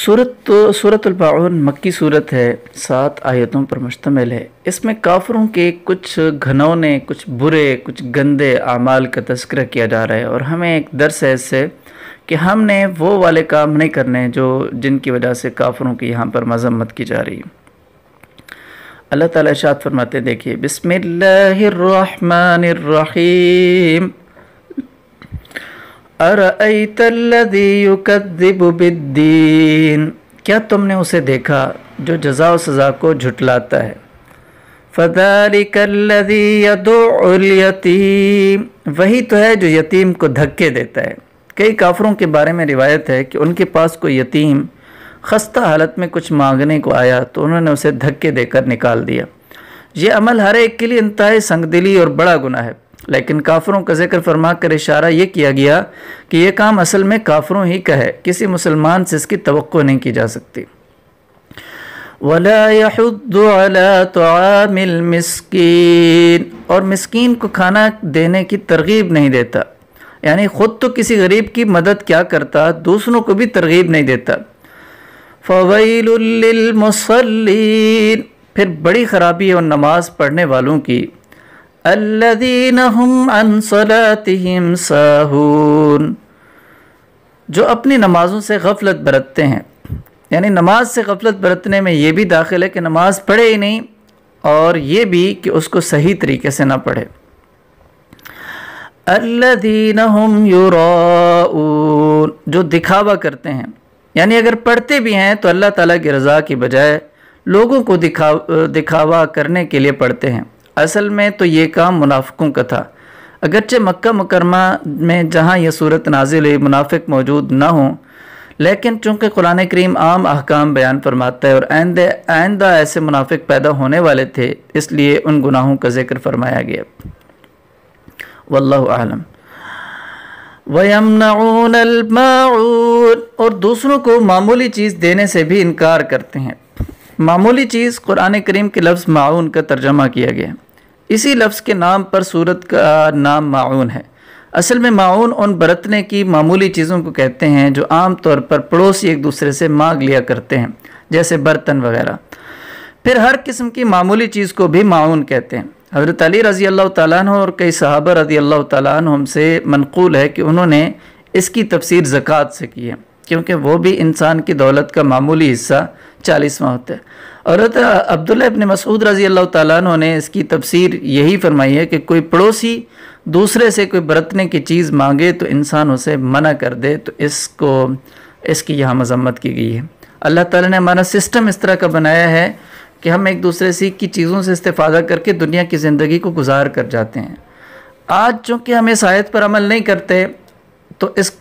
سورۃ الماعون مکی صورت ہے، 7 آیتوں پر مشتمل ہے۔ اس میں کافروں کے کچھ گھنونے، کچھ برے، کچھ گندے اعمال کا تذکرہ کیا جا رہا ہے، اور ہمیں ایک درس ہے اس سے کہ ہم نے وہ والے کام نہیں کرنے جن کی وجہ سے کافروں کی یہاں پر مذمت کی جا رہی ہے۔ اللہ تعالیٰ ارشاد فرماتے ہیں، دیکھیے، بسم اللہ الرحمن الرحیم، ارأیت الذی یکذب بالدین، کیا تم نے اسے دیکھا جو جزا و سزا کو جھٹلاتا ہے؟ فذلک الذی یدع الیتیم، وہی تو ہے جو یتیم کو دھکے دیتا ہے۔ کئی کافروں کے بارے میں روایت ہے کہ ان کے پاس کوئی یتیم خستہ حالت میں کچھ مانگنے کو آیا تو انہوں نے اسے دھکے دے کر نکال دیا۔ یہ عمل ہر ایک کے لیے انتہائی سنگ دلی اور بڑا گناہ ہے، لیکن کافروں کا ذکر فرما کر اشارہ یہ کیا گیا کہ یہ کام اصل میں کافروں ہی کا ہے، کسی مسلمان سے اس کی توقع نہیں کی جا سکتی۔ وَلَا يَحُضُّ عَلَىٰ طَعَامِ الْمِسْكِينِ، اور مسکین کو کھانا دینے کی ترغیب نہیں دیتا، یعنی خود تو کسی غریب کی مدد کیا کرتا، دوسروں کو بھی ترغیب نہیں دیتا۔ فَوَيْلٌ لِّلْمُصَلِّينَ، پھر بڑی خرابی ہے ان نماز پڑھنے والوں کی، الَّذِينَ هُمْ عَنْ صَلَاتِهِمْ سَاهُونَ، جو اپنی نمازوں سے غفلت برتتے ہیں۔ یعنی نماز سے غفلت برتنے میں یہ بھی داخل ہے کہ نماز پڑھے ہی نہیں، اور یہ بھی کہ اس کو صحیح طریقے سے نہ پڑھے۔ الَّذِينَ هُمْ يُرَاءُونَ، جو دکھاوا کرتے ہیں، یعنی اگر پڑھتے بھی ہیں تو اللہ تعالیٰ کی رضا کی بجائے لوگوں کو دکھاوا کرنے کے لیے پڑھتے ہیں۔ اصل میں تو یہ کام منافقوں کا تھا، اگرچہ مکہ مکرمہ میں جہاں یہ صورت نازل ہوئی منافق موجود نہ ہوں، لیکن چونکہ قرآن کریم عام احکام بیان فرماتا ہے اور آئندہ ایسے منافق پیدا ہونے والے تھے، اس لیے ان گناہوں کا ذکر فرمایا گیا۔ واللہ اعلم۔ وَيَمْنَعُونَ الْمَاعُونَ، اور دوسروں کو معمولی چیز دینے سے بھی انکار کرتے ہیں۔ معمولی چیز قرآن کریم کے لفظ معون کا ترجمہ کیا گیا، اسی لفظ کے نام پر سورت کا نام معون ہے۔ اصل میں معون ان برتنے کی معمولی چیزوں کو کہتے ہیں جو عام طور پر پڑوسی ایک دوسرے سے مانگ لیا کرتے ہیں، جیسے برتن وغیرہ۔ پھر ہر قسم کی معمولی چیز کو بھی معون کہتے ہیں۔ حضرت علی رضی اللہ تعالیٰ عنہ اور کئی صحابہ رضی اللہ تعالیٰ عنہم سے منقول ہے کہ انہوں نے اس کی تفسیر زکوٰۃ سے کی ہے، کیونکہ وہ بھی انسان کی دولت کا معمولی حصہ 40واں ہوتا ہے۔ اور عبداللہ ابن مسعود رضی اللہ تعالیٰ عنہ نے اس کی تفسیر یہی فرمائی ہے کہ کوئی پڑوسی دوسرے سے کوئی برتنے کی چیز مانگے تو انسان اسے منع کر دے تو اس کی یہاں مذمت کی گئی ہے۔ اللہ تعالیٰ نے ہمارا سسٹم اس طرح کا بنایا ہے کہ ہم ایک دوسرے سے کی چیزوں سے استفادہ کر کے دنیا کی زندگی کو گزار کر جاتے ہیں۔ آج چونکہ ہم اس آیت پر عمل نہیں کرتے تو اس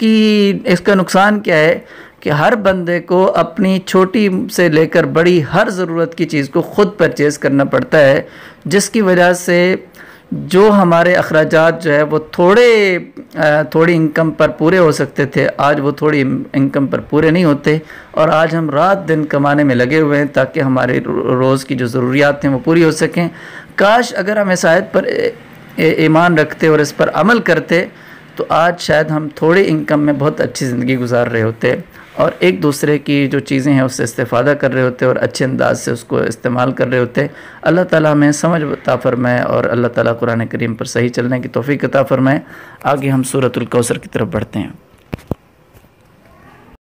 کا نقصان کیا ہے کہ ہر بندے کو اپنی چھوٹی سے لے کر بڑی ہر ضرورت کی چیز کو خود پرچیز کرنا پڑتا ہے، جس کی وجہ سے جو ہمارے اخراجات جو ہے وہ تھوڑی انکم پر پورے ہو سکتے تھے، آج وہ تھوڑی انکم پر پورے نہیں ہوتے، اور آج ہم رات دن کمانے میں لگے ہوئے ہیں تاکہ ہمارے روز کی جو ضروریات ہیں وہ پوری ہو سکیں۔ کاش اگر ہم اس آیت پر ایمان رکھتے اور اس پر عمل کرتے تو آج شاید ہم تھوڑی انکم میں بہت اچھی زندگی گزار رہے ہوتے، اور ایک دوسرے کی جو چیزیں ہیں اس سے استفادہ کر رہے ہوتے اور اچھے انداز سے اس کو استعمال کر رہے ہوتے۔ اللہ تعالیٰ ہمیں سمجھ عطا فرمائے، اور اللہ تعالیٰ قرآن کریم پر صحیح چلنے کی توفیق عطا فرمائے۔ آگے ہم سورۃ الکوثر کی طرف بڑھتے ہیں۔